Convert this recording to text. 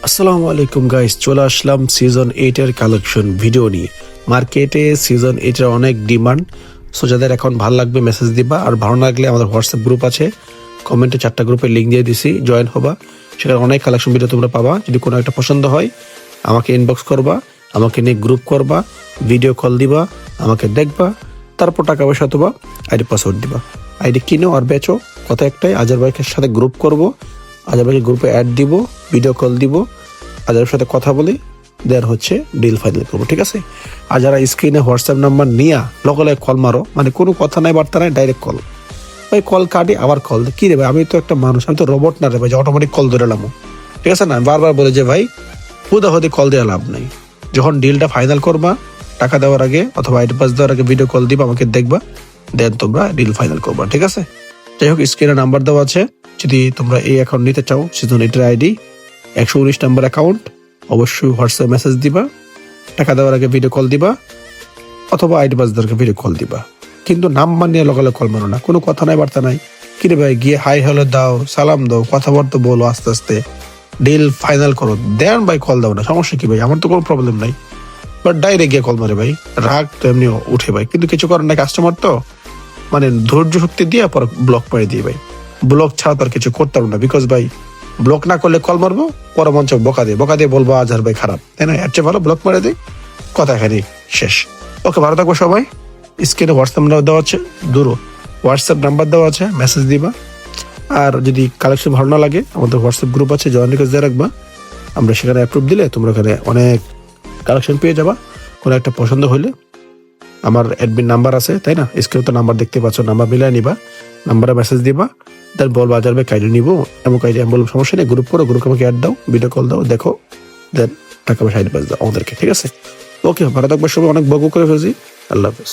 আসসালামু আলাইকুম গাইস, চলে আসলাম সিজন 8 এর কালেকশন ভিডিও নিয়ে। মার্কেটে সিজন 8 এর অনেক ডিমান্ড। সো যাদের এখন ভালো লাগবে মেসেজ দিবা, আর ভালো লাগলে আমাদের হোয়াটসঅ্যাপ গ্রুপ আছে, কমেন্টে 4টা গ্রুপের লিঙ্ক দিয়ে দিছি, জয়েন হবা। সেখানে অনেক কালেকশন ভিডিও তোমরা পাবা। যদি কোনো একটা পছন্দ হয় আমাকে ইনবক্স করবা, আমাকে নিয়ে গ্রুপ করবা, ভিডিও কল দিবা, আমাকে দেখবা, তারপর টাকা পয়সা অথবা আইডি পাসওয়ার্ড দিবা। আইডি কিনো আর বেচো, কথা একটাই, আজার ভাইয়ের সাথে গ্রুপ করব, আজার ভাইকে গ্রুপে অ্যাড দিব, ভিডিও কল দিব, আজারের সাথে কথা বলি, দেন হচ্ছে ডিল ফাইনাল করবো, ঠিক আছে? আর যারা স্ক্রিনে হোয়াটসঅ্যাপ নাম্বার নিয়ে লগে কল মারো, মানে কোনো কথা নাই বার্তা নাই, ডাইরেক্ট কল, ভাই কল কাটি আবার কল, কি রে ভাই, আমি তো একটা মানুষ, আমি তো রোবট না রে ভাই যে অটোমেটিক কল ধরে এলাম, ঠিক আছে না? বারবার বলে যে ভাই হুদাহুদি কল দেওয়া লাভ নাই। যখন ডিলটা ফাইনাল করবা, টাকা দেওয়ার আগে অথবা আইডি পাস দেওয়ার আগে ভিডিও কল দিবা, আমাকে দেখবা, দেন তোমরা ডিল ফাইনাল করবা, ঠিক আছে? যাই হোক, স্ক্রিনে নাম্বার দেওয়া আছে, যদি তোমরা এই অ্যাকাউন্ট নিতে চাও, সিজন 8 আইডি 119 নাম্বার অ্যাকাউন্ট, অবশ্যই হোয়াটসঅ্যাপ মেসেজ দিবা, টাকা দেওয়ার আগে ভিডিও কল দিবা, অথবা আইডি পাস দেওয়ার আগে ভিডিও কল দিবা। কিন্তু নাম্বার নিয়ে লগালে কল মারো না, কোনো কথা নাই বার্তা নাই। কিরে ভাই, গিয়ে হাই হ্যালো দাও, সালাম দাও, কথাবার্তা বলো, আস্তে আস্তে ডিল ফাইনাল করো, দেন ভাই কল দাও না, সমস্যা কি ভাই? আমার তো কোনো প্রবলেম নাই, বাট ডাইরেক্ট গিয়ে কল মারে ভাই, রাগ তো এমনি উঠে ভাই, কিন্তু কিছু করার নাই, কাস্টমার তো মানে ধৈর্য শক্তি দিয়ে পর ব্লক করে দিয়ে ভাই। ব্লক ছাড়া তো আর কিছু করতে পারবো না, বিকজ ভাই ব্লক না করলে কল মারবো, পরে মঞ্চ বকা দিয়ে বলবো আজহার ভাই খারাপ, তাই না? এর চেয়ে ভালো ব্লক মারে দিই, কথা এখানে শেষ। ওকে, ভালো থাকবো সবাই। স্ক্রিনে হোয়াটসঅ্যাপ নাম্বার দেওয়া আছে, হোয়াটসঅ্যাপ নাম্বার দেওয়া আছে, মেসেজ দিবা। আর যদি কালেকশন ভালো না লাগে, আমাদের হোয়াটসঅ্যাপ গ্রুপ আছে, জয়েন রিকোয়েস্ট দিয়ে রাখবা, আমরা সেখানে অ্যাপ্রুভ দিলে তোমরা ওখানে অনেক কালেকশন পেয়ে যাবা। কোনো একটা পছন্দ হলে আমার অ্যাডমিন নাম্বার আছে, তাই না? স্ক্রিনে তো নাম্বার দেখতে পাচ্ছ, নাম্বার মিলাই নিবা, নাম্বারে মেসেজ দিবা, দেন বলবো আজার ভাই কাইডি নিবো, এমন কাইডি, আমি বলবো সমস্যা নেই, গ্রুপ করো, গ্রুপ আমাকে অ্যাড দাও, ভিডিও কল দাও, দেখো, দেন টাকা পয়সা আইডি পাস দাও আমাদেরকে, ঠিক আছে? ওকে, ভালো থাকবে সবাই, অনেক বকবক করে ফেলছি, আল্লাহ হাফেজ।